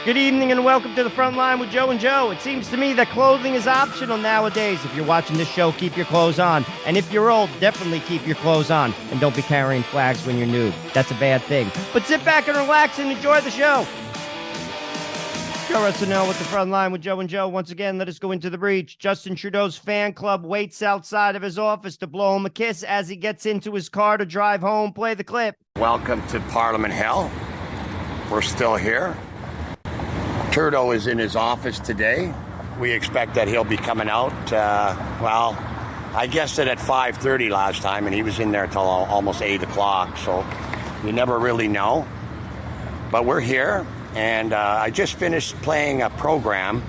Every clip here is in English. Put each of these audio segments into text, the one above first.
Good evening and welcome to the front line with Joe and Joe. It seems to me that clothing is optional nowadays. If you're watching this show, keep your clothes on. And if you're old, definitely keep your clothes on. And don't be carrying flags when you're nude. That's a bad thing. But sit back and relax and enjoy the show. Joe SNL with the front line with Joe and Joe. Once again, let us go into the breach. Justin Trudeau's fan club waits outside of his office to blow him a kiss as he gets into his car to drive home. Play the clip. Welcome to Parliament Hell. We're still here. Trudeau is in his office today. We expect that he'll be coming out, I guessed it at 5:30 last time, and he was in there till almost 8 o'clock, so you never really know. But we're here, and I just finished playing a program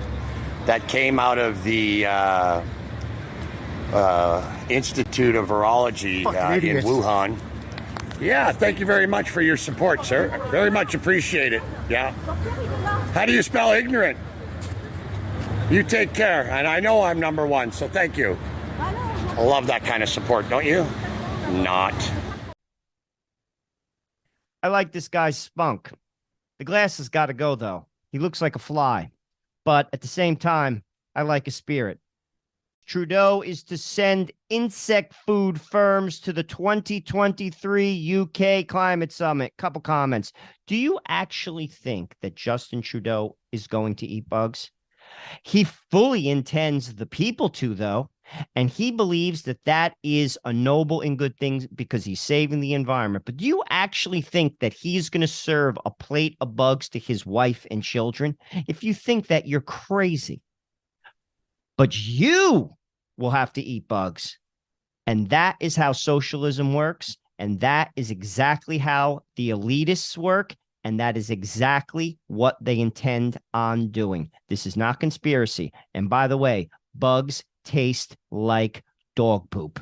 that came out of the Institute of Virology in Wuhan. Yeah, thank you very much for your support, sir. Very much appreciate it. Yeah. How do you spell ignorant? You take care, and I know I'm number one, so thank you. I love that kind of support, don't you? Not. I like this guy's spunk. The glasses got to go, though. He looks like a fly. But at the same time, I like his spirit. Trudeau is to send insect food firms to the 2023 UK Climate Summit. Couple comments. Do you actually think that Justin Trudeau is going to eat bugs? He fully intends the people to, though, and he believes that that is a noble and good thing because he's saving the environment. But do you actually think that he's going to serve a plate of bugs to his wife and children? If you think that, you're crazy. But you will have to eat bugs. And that is how socialism works. And that is exactly how the elitists work. And that is exactly what they intend on doing. This is not conspiracy. And by the way, bugs taste like dog poop.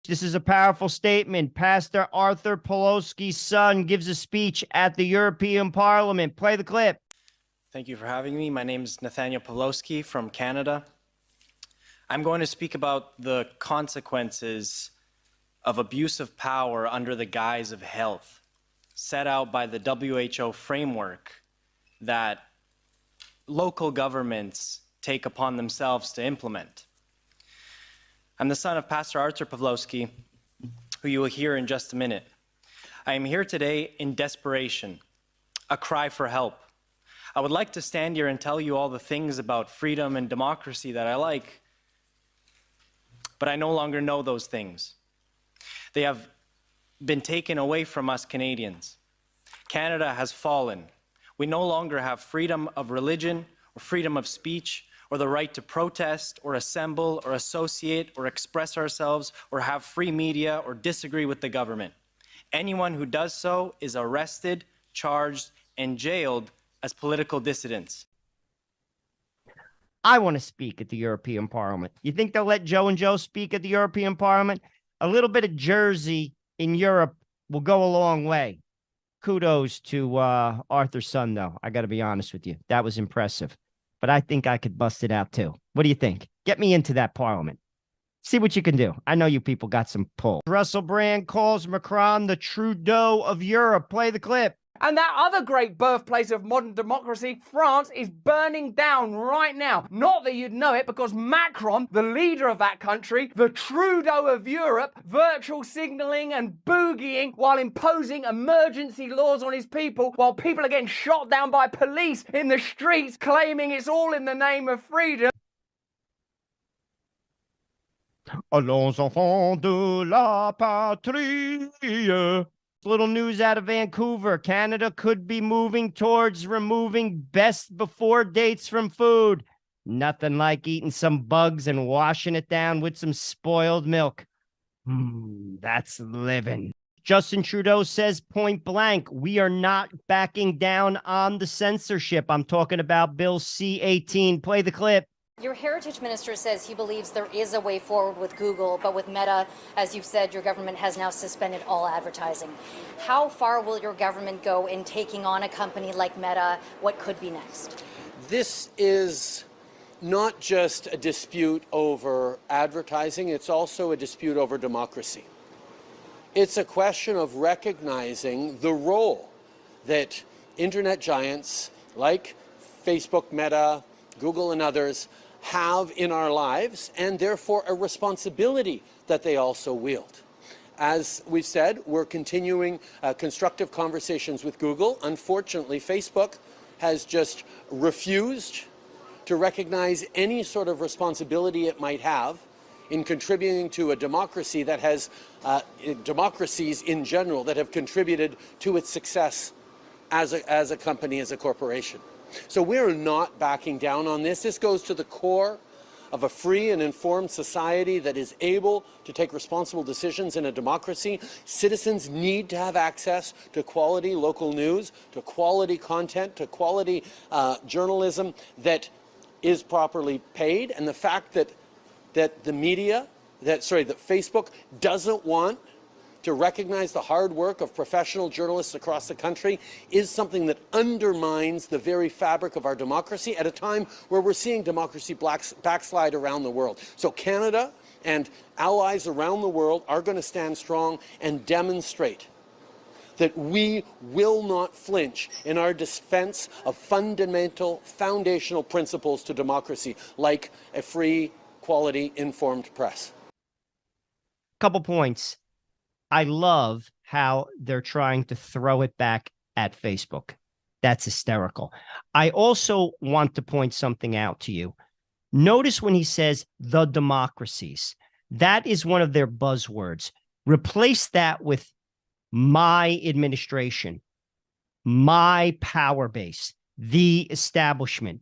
This is a powerful statement. Pastor Arthur Pelosi's son gives a speech at the European Parliament. Play the clip. Thank you for having me. My name is Nathaniel Pelosi from Canada. I'm going to speak about the consequences of abuse of power under the guise of health, set out by the WHO framework that local governments take upon themselves to implement. I'm the son of Pastor Arthur Pelosi, who you will hear in just a minute. I am here today in desperation, a cry for help. I would like to stand here and tell you all the things about freedom and democracy that I like, but I no longer know those things. They have been taken away from us Canadians. Canada has fallen. We no longer have freedom of religion or freedom of speech or the right to protest or assemble or associate or express ourselves or have free media or disagree with the government. Anyone who does so is arrested, charged, and jailed as political dissidents. I want to speak at the European Parliament. You think they'll let Joe and Joe speak at the European Parliament? A little bit of Jersey in Europe will go a long way. Kudos to Arthur's son, though. I got to be honest with you. That was impressive. But I think I could bust it out, too. What do you think? Get me into that Parliament. See what you can do. I know you people got some pull. Russell Brand calls Macron the Trudeau of Europe. Play the clip. And that other great birthplace of modern democracy, France, is burning down right now. Not that you'd know it, because Macron, the leader of that country, the Trudeau of Europe, virtual signalling and boogieing while imposing emergency laws on his people, while people are getting shot down by police in the streets, claiming it's all in the name of freedom. Allons enfants de la patrie. Little news out of Vancouver. Canada could be moving towards removing best before dates from food. Nothing like eating some bugs and washing it down with some spoiled milk. That's living. Justin Trudeau says point blank, we are not backing down on the censorship. I'm talking about Bill C-18. Play the clip. Your heritage minister says he believes there is a way forward with Google, but with Meta, as you've said, your government has now suspended all advertising. How far will your government go in taking on a company like Meta? What could be next? This is not just a dispute over advertising, it's also a dispute over democracy. It's a question of recognizing the role that internet giants like Facebook, Meta, Google, and others have in our lives, and therefore a responsibility that they also wield. As we've said, we're continuing constructive conversations with Google. Unfortunately, Facebook has just refused to recognize any sort of responsibility it might have in contributing to a democracy that has, democracies in general, that have contributed to its success as a company, as a corporation. So we're not backing down on this. This goes to the core of a free and informed society that is able to take responsible decisions in a democracy. Citizens need to have access to quality local news, to quality content, to quality journalism that is properly paid. And the fact that the media, that Facebook doesn't want to recognize the hard work of professional journalists across the country is something that undermines the very fabric of our democracy at a time where we're seeing democracy backslide around the world. So Canada and allies around the world are going to stand strong and demonstrate that we will not flinch in our defense of fundamental, foundational principles to democracy, like a free, quality, informed press. Couple points. I love how they're trying to throw it back at Facebook. That's hysterical. I also want to point something out to you. Notice when he says the democracies, that is one of their buzzwords. Replace that with my administration, my power base, the establishment.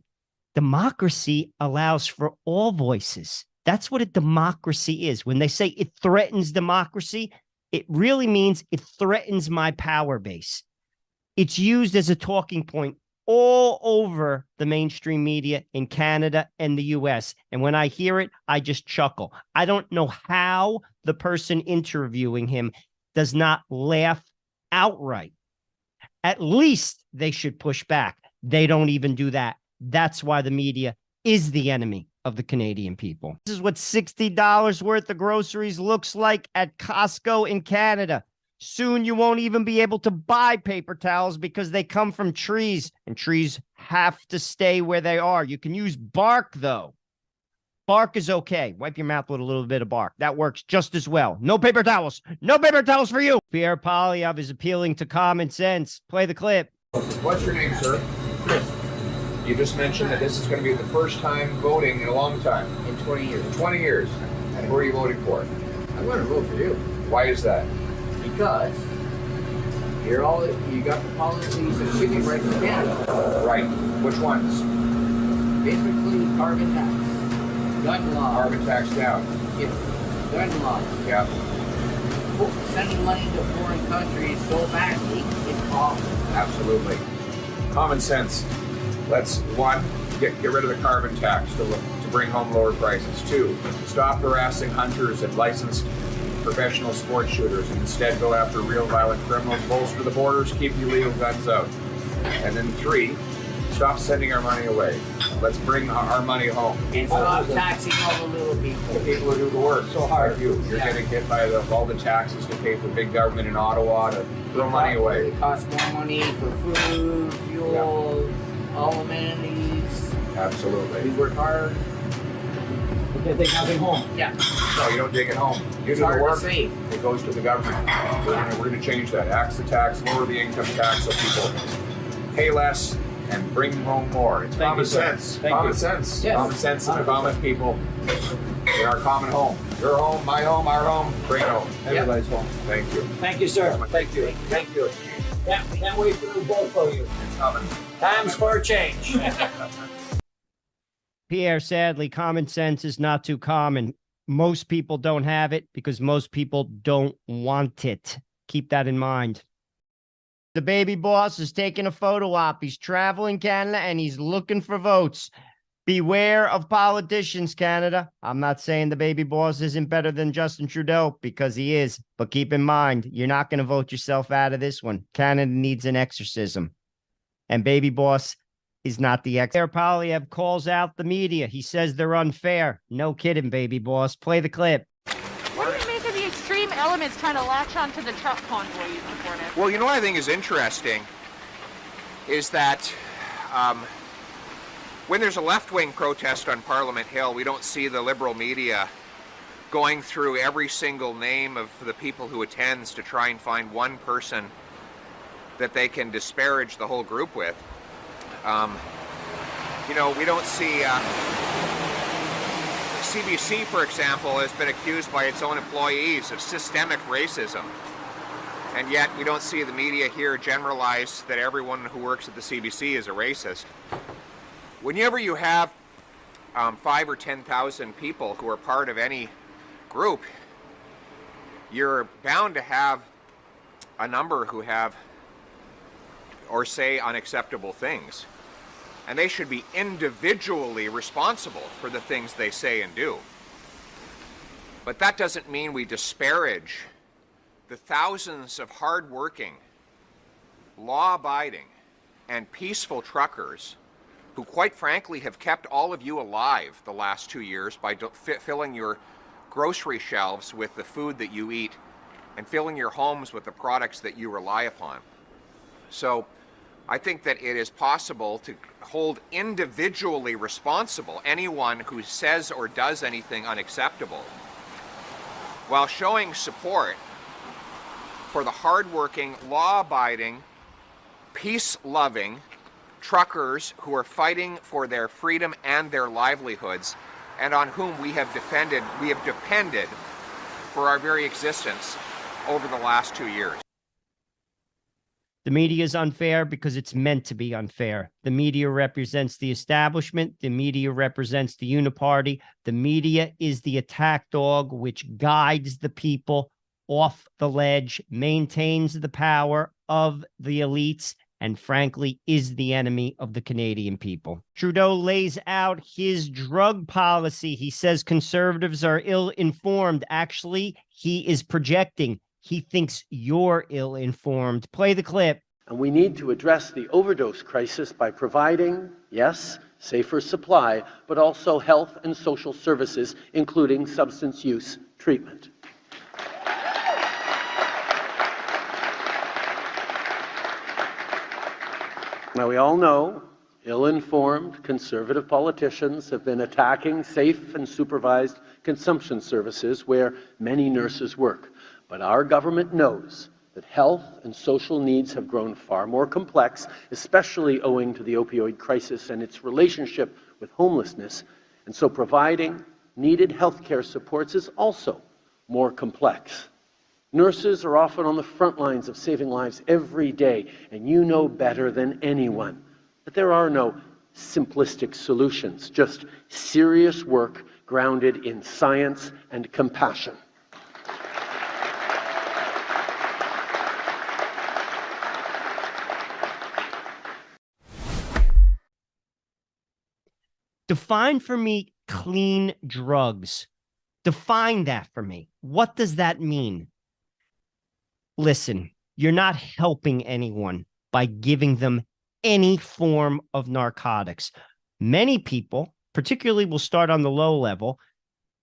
Democracy allows for all voices. That's what a democracy is. When they say it threatens democracy, it really means it threatens my power base. It's used as a talking point all over the mainstream media in Canada and the US. And when I hear it, I just chuckle. I don't know how the person interviewing him does not laugh outright. At least they should push back. They don't even do that. That's why the media is the enemy of the Canadian people. This is what $60 worth of groceries looks like at Costco in Canada. Soon you won't even be able to buy paper towels because they come from trees, and trees have to stay where they are. You can use bark, though. Bark is okay. Wipe your mouth with a little bit of bark. That works just as well. No paper towels. No paper towels for you. Pierre Poilievre is appealing to common sense. Play the clip. What's your name, sir? Chris. You just mentioned that this is going to be the first time voting in a long time. In 20 years. 20 years. And who are you voting for? I'm going to vote for you. Why is that? Because you got the policies of chicken rights in Canada. Right. Which ones? Basically, carbon tax, gun law. Carbon tax down. Yeah. Gun law. Yeah. Sending money to foreign countries so badly, it's awful. Absolutely. Common sense. Let's, one, get rid of the carbon tax to bring home lower prices. Two, stop harassing hunters and licensed professional sports shooters and instead go after real violent criminals, bolster the borders, keep illegal guns out. And then three, stop sending our money away. Let's bring our money home. And stop taxing all the little people. The people who do the work. So hard. You're getting hit by all the taxes to pay for big government in Ottawa to throw money away. It costs more money for food, fuel, all amenities. Absolutely. We work hard. We can take nothing home. Yeah. No, you don't take it home. You do the work. It goes to the government. We're going to change that. Axe the tax, lower the income tax so people pay less and bring home more. It's common sense. Common sense. Yes. Common sense and common people in our common home. Your home, my home, our home, great home. Everybody's home. Thank you. Thank you, sir. Thank you. Thank you. Can't wait for the vote for you. It's coming. Times for a change. Pierre, sadly, common sense is not too common. Most people don't have it because most people don't want it. Keep that in mind. The baby boss is taking a photo op. He's traveling Canada and he's looking for votes. Beware of politicians, Canada. I'm not saying the baby boss isn't better than Justin Trudeau, because he is. But keep in mind, you're not going to vote yourself out of this one. Canada needs an exorcism. And baby boss is not the Pierre Poilievre calls out the media. He says they're unfair. No kidding, baby boss. Play the clip. What do you make of the extreme elements trying to latch onto the truck convoy you supported? Well, you know what I think is interesting is that When there's a left-wing protest on Parliament Hill, we don't see the Liberal media going through every single name of the people who attends to try and find one person that they can disparage the whole group with. You know, we don't see... CBC, for example, has been accused by its own employees of systemic racism. And yet we don't see the media here generalize that everyone who works at the CBC is a racist. Whenever you have 5 or 10,000 people who are part of any group, you're bound to have a number who have or say unacceptable things. And they should be individually responsible for the things they say and do. But that doesn't mean we disparage the thousands of hard-working, law-abiding, and peaceful truckers who, quite frankly, have kept all of you alive the last 2 years by filling your grocery shelves with the food that you eat and filling your homes with the products that you rely upon. So I think that it is possible to hold individually responsible anyone who says or does anything unacceptable, while showing support for the hardworking, law-abiding, peace-loving truckers who are fighting for their freedom and their livelihoods, and on whom we have depended for our very existence over the last 2 years. The media is unfair because it's meant to be unfair. The media represents the establishment. The media represents the uniparty. The media is the attack dog which guides the people off the ledge, maintains the power of the elites, and frankly is the enemy of the Canadian people. Trudeau lays out his drug policy. He says conservatives are ill-informed. Actually, he is projecting. He thinks you're ill-informed. Play the clip. And we need to address the overdose crisis by providing, yes, safer supply, but also health and social services, including substance use treatment. Now, we all know ill-informed conservative politicians have been attacking safe and supervised consumption services where many nurses work. But our government knows that health and social needs have grown far more complex, especially owing to the opioid crisis and its relationship with homelessness. And so providing needed healthcare supports is also more complex. Nurses are often on the front lines of saving lives every day, and you know better than anyone that there are no simplistic solutions, just serious work grounded in science and compassion. Define for me clean drugs. Define that for me. What does that mean? Listen, you're not helping anyone by giving them any form of narcotics. Many people, particularly we'll start on the low level,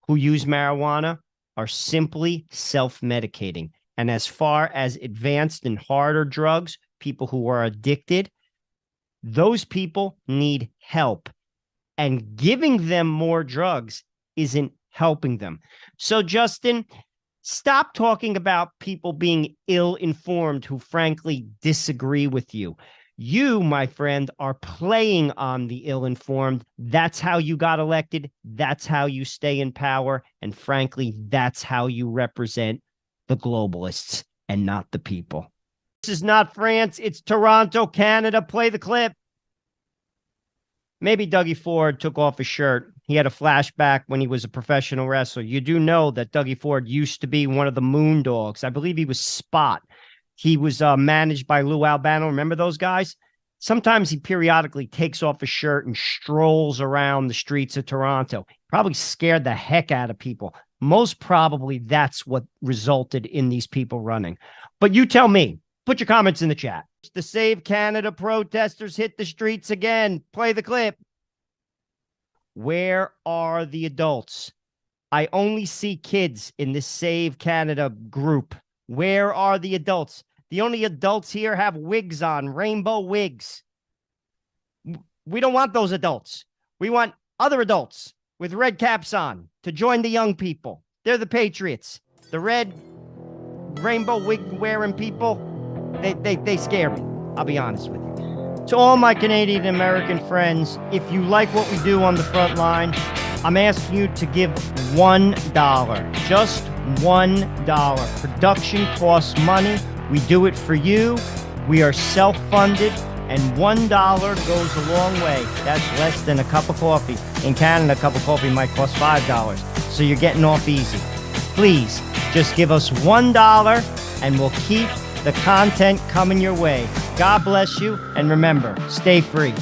who use marijuana are simply self-medicating. And as far as advanced and harder drugs, people who are addicted, those people need help. And giving them more drugs isn't helping them. So, Justin, stop talking about people being ill-informed who frankly disagree with you. You, my friend, are playing on the ill-informed. That's how you got elected. That's how you stay in power. And frankly, that's how you represent the globalists and not the people. This is not France. It's Toronto, Canada. Play the clip. Maybe Dougie Ford took off his shirt. He had a flashback when he was a professional wrestler. You do know that Dougie Ford used to be one of the Moondogs. I believe he was Spot. He was managed by Lou Albano. Remember those guys? Sometimes he periodically takes off his shirt and strolls around the streets of Toronto. Probably scared the heck out of people. Most probably that's what resulted in these people running. But you tell me. Put your comments in the chat. The Save Canada protesters hit the streets again. Play the clip. Where are the adults? I only see kids in this Save Canada group. Where are the adults? The only adults here have wigs on, rainbow wigs. We don't want those adults. We want other adults with red caps on to join the young people. They're the patriots. The red rainbow wig wearing people, they scare me. I'll be honest with you. To all my Canadian American friends, if you like what we do on the front line, I'm asking you to give $1. Just $1. Production costs money. We do it for you. We are self-funded, and $1 goes a long way. That's less than a cup of coffee. In Canada, a cup of coffee might cost $5, so you're getting off easy. Please, just give us $1, and we'll keep the content coming your way. God bless you, and remember, stay free.